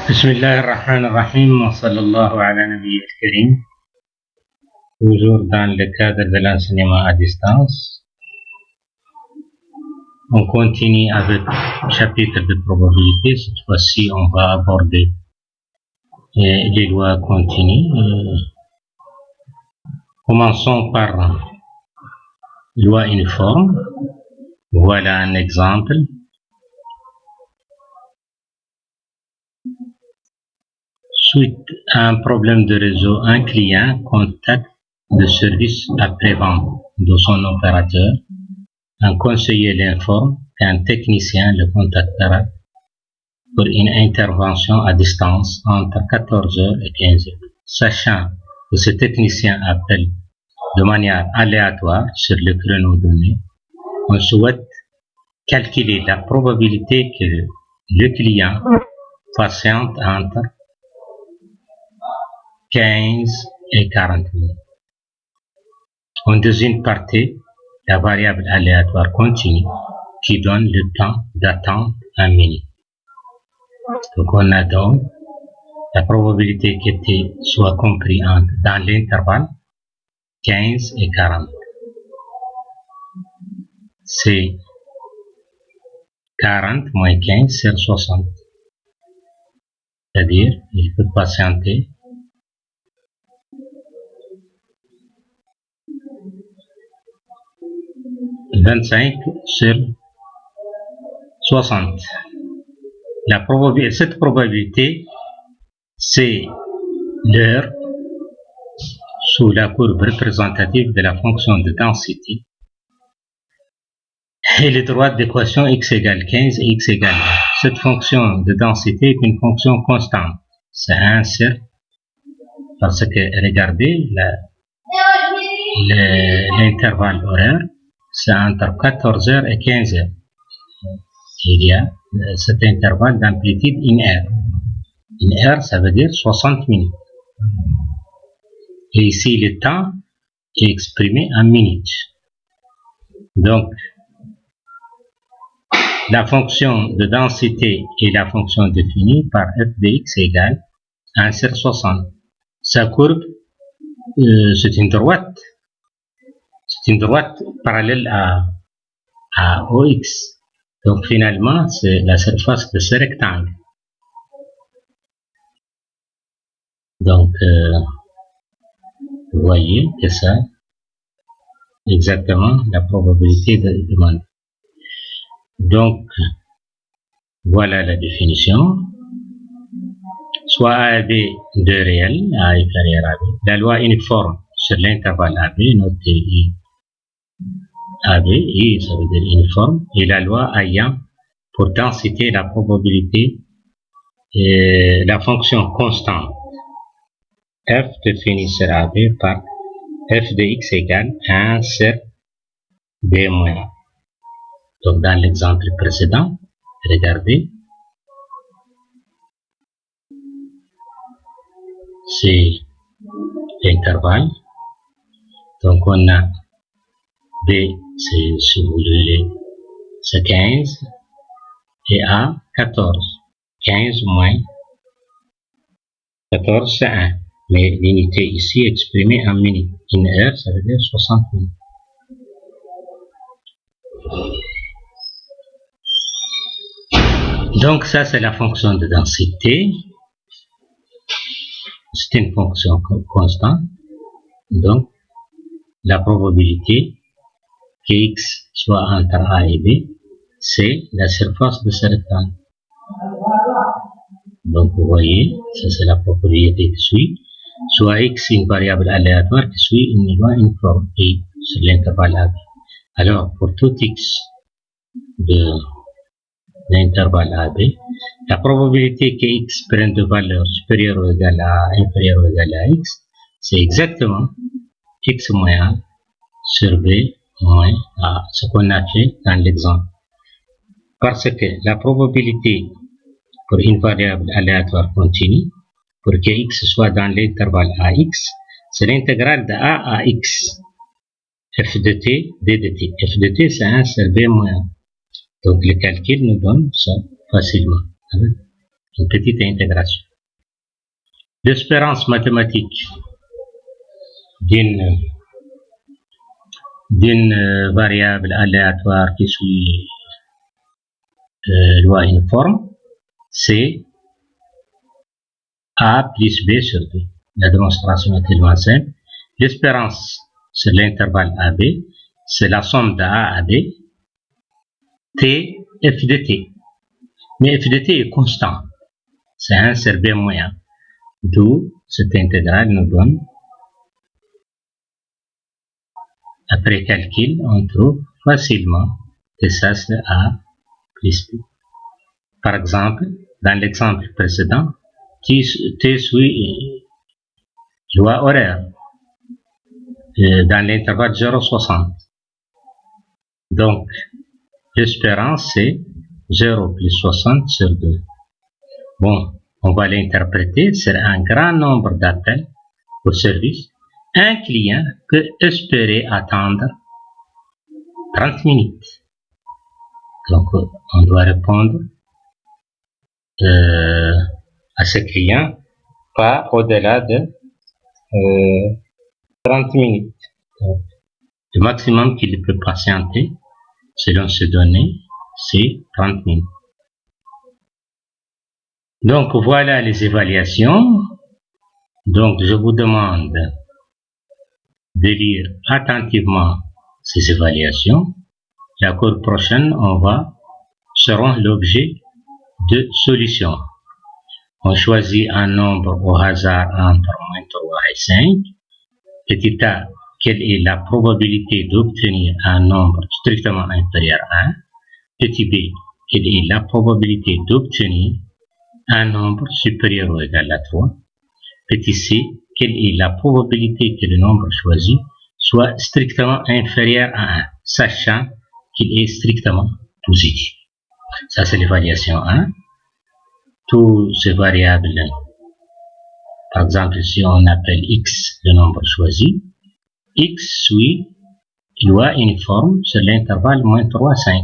بسم الله الرحمن الرحيم وصلى الله على نبي الكريم. Toujours dans le cadre de l'enseignement à distance, on continue avec le chapitre de probabilité. Cette fois-ci, on va aborder les lois continues. Commençons par loi uniforme. Voilà un exemple. Suite à un problème de réseau, un client contacte le service après-vente de son opérateur. Un conseiller l'informe qu'un technicien le contactera pour une intervention à distance entre 14h et 15h. Sachant que ce technicien appelle de manière aléatoire sur le créneau donné, on souhaite calculer la probabilité que le client patiente entre 15 et 40 minutes. On désigne par T la variable aléatoire continue qui donne le temps d'attente en minutes. Donc on a donc la probabilité que T soit compris dans l'intervalle 15 et 40. C'est 40 moins 15 sur 60. C'est-à-dire, il peut patienter 25 sur 60. Cette probabilité, c'est l'heure sous la courbe représentative de la fonction de densité et le droit d'équation x égale 15 et x égale 1. Cette fonction de densité est une fonction constante. C'est un cercle parce que, regardez, l'intervalle horaire, c'est entre 14h et 15h. Il y a cet intervalle d'amplitude une heure. Une heure, ça veut dire 60 minutes. Et ici, le temps est exprimé en minutes. Donc, la fonction de densité est la fonction définie par f de x égale 1 sur 60. Sa courbe, c'est une droite. C'est une droite parallèle à OX. Donc finalement, c'est la surface de ce rectangle. Donc, vous voyez que ça, exactement la probabilité de demande. Donc, voilà la définition. Soit A et B, deux réels, A inférieur à B. La loi uniforme sur l'intervalle AB, notée I. AB, I, ça veut dire uniforme, et la loi ayant pour densité la probabilité et la fonction constante f définie sur AB par f de x égale 1 sur B moins. Donc dans l'exemple précédent, regardez, c'est l'intervalle. Donc on a B, c'est, si vous voulez, c'est 15 et A, 14. 15 moins 14, c'est 1. Mais l'unité ici exprimée en minutes. Une heure, ça veut dire 60 minutes. Donc ça, c'est la fonction de densité. C'est une fonction constante. Donc, la probabilité que x soit entre A et B, c'est la surface de ce rectangle. Donc, vous voyez, ça c'est la propriété qui suit. Soit x une variable aléatoire qui suit une loi uniforme et sur l'intervalle AB. Alors, pour tout x de l'intervalle AB, la probabilité que x prenne de valeur supérieure ou égale à inférieure ou égale à x, c'est exactement x moins A sur B moins A, ce qu'on a fait dans l'exemple. Parce que la probabilité pour une variable aléatoire continue, pour que x soit dans l'intervalle AX, c'est l'intégrale de A à x. F de t, d de t. F de t, c'est 1 sur B moins 1. Donc le calcul nous donne ça facilement. une petite intégration. L'espérance mathématique d'une variable aléatoire qui suit loi uniforme, c'est A plus B sur D. La démonstration est tellement simple. L'espérance sur l'intervalle AB, c'est la somme de A à B, T, F de T. Mais F de T est constant. C'est 1 sur B moyen. D'où cette intégrale nous donne, après calcul, on trouve facilement que ça c'est A plus B. Par exemple, dans l'exemple précédent, T suit loi horaire dans l'intervalle 0,60. Donc, l'espérance c'est 0 plus 60 sur 2. Bon, on va l'interpréter sur un grand nombre d'appels au service. Un client peut espérer attendre 30 minutes. Donc, on doit répondre à ce client pas au-delà de 30 minutes. Donc, le maximum qu'il peut patienter selon ces données, c'est 30 minutes. Donc, voilà les évaluations. Donc, je vous demande de lire attentivement ces évaluations. La cours prochaine, seront l'objet de solutions. On choisit un nombre au hasard entre moins 3 et 5. Petit a, quelle est la probabilité d'obtenir un nombre strictement inférieur à 1? Petit b, quelle est la probabilité d'obtenir un nombre supérieur ou égal à 3? Petit c, quelle est la probabilité que le nombre choisi soit strictement inférieur à 1, sachant qu'il est strictement positif. Ça, c'est l'évaluation 1. Toutes ces variables, par exemple, si on appelle x le nombre choisi, x suit loi uniforme sur l'intervalle moins 3, 5.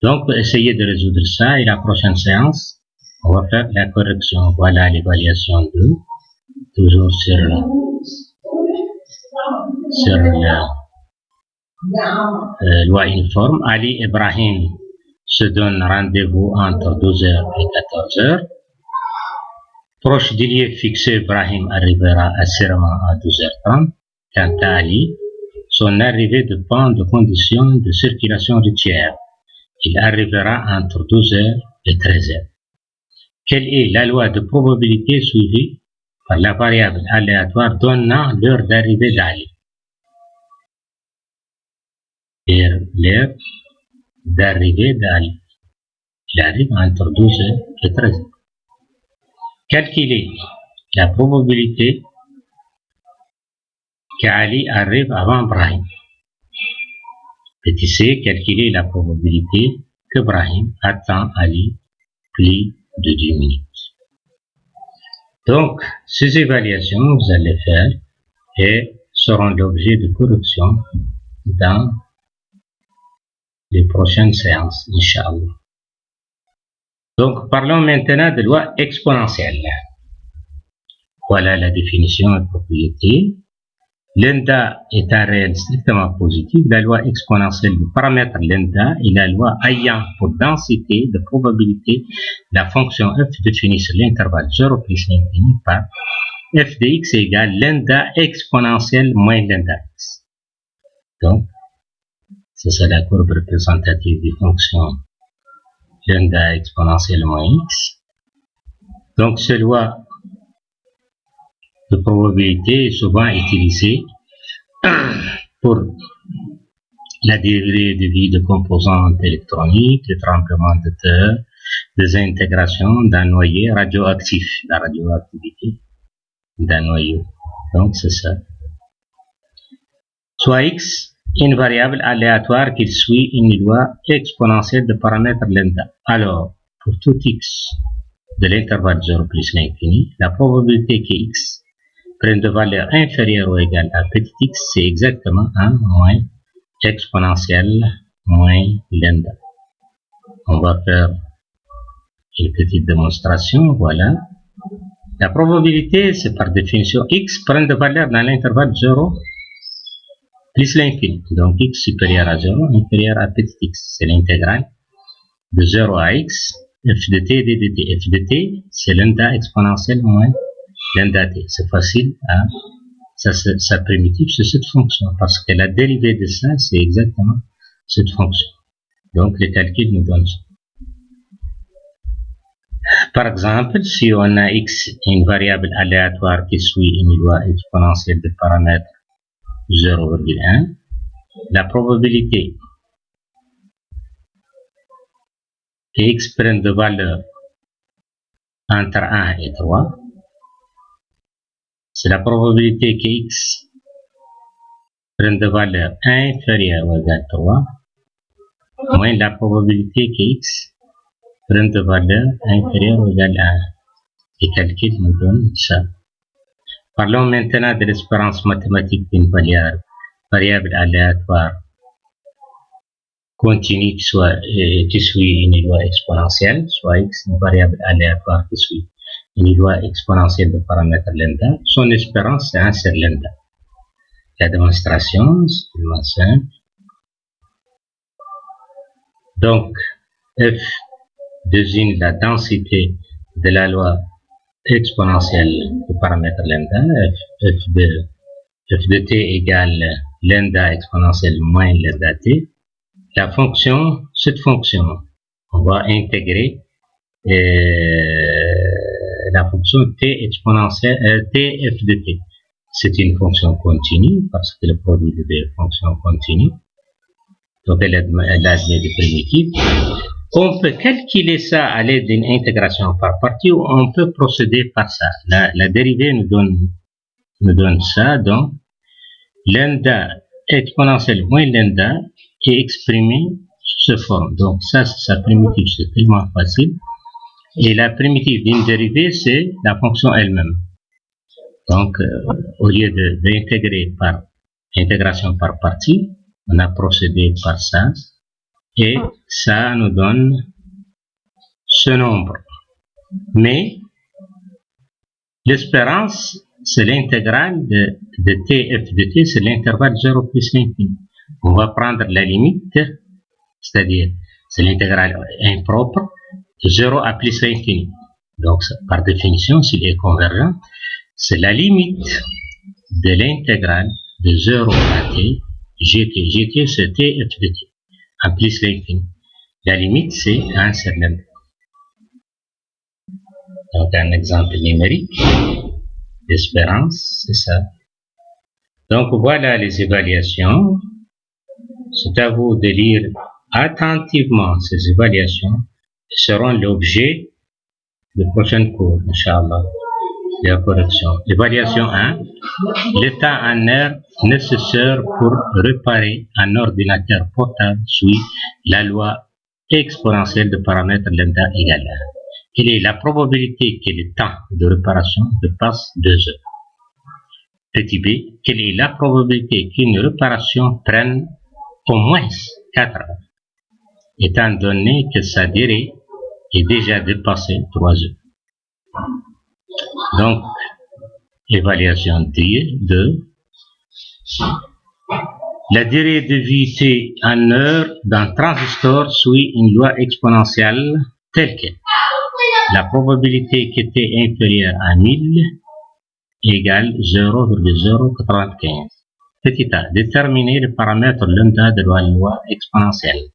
Donc, essayez de résoudre ça et la prochaine séance, on va faire la correction. Voilà l'évaluation 2. Toujours sur la loi uniforme. Ali Ibrahim se donne rendez-vous entre 12h et 14h. Proche du lieu fixé, Ibrahim arrivera assurément à 12h30. Quant à Ali, son arrivée dépend de conditions de circulation routière. Il arrivera entre 12h et 13h. Quelle est la loi de probabilité suivie par la variable aléatoire donnant l'heure d'arrivée d'Ali? L'heure d'arrivée d'Ali. Il arrive entre 12h et 13h. Calculer la probabilité qu'Ali arrive avant Brahim. Petit c, calculer la probabilité que Brahim attend Ali plus de 10 minutes. Donc, ces évaluations, vous allez faire et seront l'objet de correction dans les prochaines séances, Inch'Allah. Donc, parlons maintenant de loi exponentielle. Voilà la définition et propriété. Lambda est un réel strictement positif. La loi exponentielle du paramètre lambda est la loi ayant pour densité de probabilité la fonction f définie sur l'intervalle 0 plus l'infini par f de x égale lambda exponentielle moins lambda x. Donc, c'est la courbe représentative des fonctions lambda exponentielle moins x. Donc, cette loi de probabilité est souvent utilisée pour la durée de vie de composantes électroniques, le tremblement de terre, des intégrations d'un noyau radioactif, la radioactivité d'un noyau. Donc, c'est ça. Soit x, une variable aléatoire qui suit une loi exponentielle de paramètre lambda. Alors, pour tout x de l'intervalle 0 plus l'infini, la probabilité que x prenne de valeur inférieure ou égale à petit x, c'est exactement 1 moins exponentielle moins lambda. On va faire une petite démonstration, voilà. La probabilité, c'est par définition x prend de valeur dans l'intervalle 0 plus l'infini. Donc x supérieur à 0, inférieur à petit x. C'est l'intégrale de 0 à x, f de t dt. F de t, c'est lambda exponentielle moins lambda t. C'est facile, hein? Sa primitive, c'est cette fonction. Parce que la dérivée de ça, c'est exactement cette fonction. Donc le calcul nous donne ça. Par exemple, si on a x, une variable aléatoire qui suit une loi exponentielle de paramètre 0,1, la probabilité que x prenne de valeur entre 1 et 3, c'est la probabilité que x prenne de valeur inférieure ou égale 3, moins la probabilité que x prenne de valeur inférieure ou égale 1. Les calculs nous donnent ça. Parlons maintenant de l'espérance mathématique d'une variable aléatoire continue qui suit une loi exponentielle, soit x, une variable aléatoire qui suit une loi exponentielle de paramètre lambda. Son espérance, c'est 1 sur lambda. La démonstration, c'est tellement simple. Donc, f désigne la densité de la loi exponentielle du paramètre lambda, f de t égale lambda exponentielle moins lambda t. La fonction, cette fonction, on va intégrer la fonction t exponentielle, t f de t. C'est une fonction continue parce que le produit de deux fonctions continues. Donc elle admet des primitives. On peut calculer ça à l'aide d'une intégration par partie ou on peut procéder par ça. La dérivée nous donne ça. Donc, lambda exponentielle moins lambda est exprimé sous cette forme. Donc, ça, c'est sa primitive. C'est tellement facile. Et la primitive d'une dérivée, c'est la fonction elle-même. Donc, au lieu d'intégrer par intégration par partie, on a procédé par ça. Et ça nous donne ce nombre. Mais l'espérance, c'est l'intégrale de tf de t, c'est l'intervalle 0 plus l'infini. On va prendre la limite, c'est-à-dire c'est l'intégrale impropre, de 0 à plus l'infini. Donc, par définition, s'il est convergent, c'est la limite de l'intégrale de 0 à t, gt. Gt, c'est tf de t. En plus l'infini. La limite, c'est 1 sur lambda. Donc, un exemple numérique d'espérance, c'est ça. Donc, voilà les évaluations. C'est à vous de lire attentivement ces évaluations qui seront l'objet du prochain cours, Inch'Allah, de la correction. Évaluation 1. L'état en heure nécessaire pour réparer un ordinateur portable suit la loi exponentielle de paramètre lambda égale 1. Quelle est la probabilité que le temps de réparation dépasse 2 heures? Petit b, quelle est la probabilité qu'une réparation prenne au moins 4 heures, étant donné que sa durée est déjà dépassée 3 heures? Donc, évaluation 2. La durée de vie T en heure d'un transistor suit une loi exponentielle telle que la probabilité que T inférieure à 1000 égale 0,095. Petit a, déterminer le paramètre lambda de la loi exponentielle.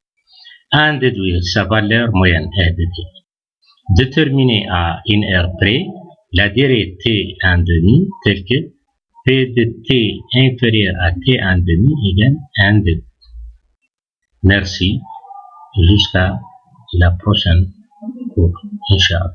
1. Déduire sa valeur moyenne R de T. Déterminer à une heure près la durée T en demi telle que P de T inférieur à T en demi égale 1 demi. Merci. Jusqu'à la prochaine cours, Inch'Allah.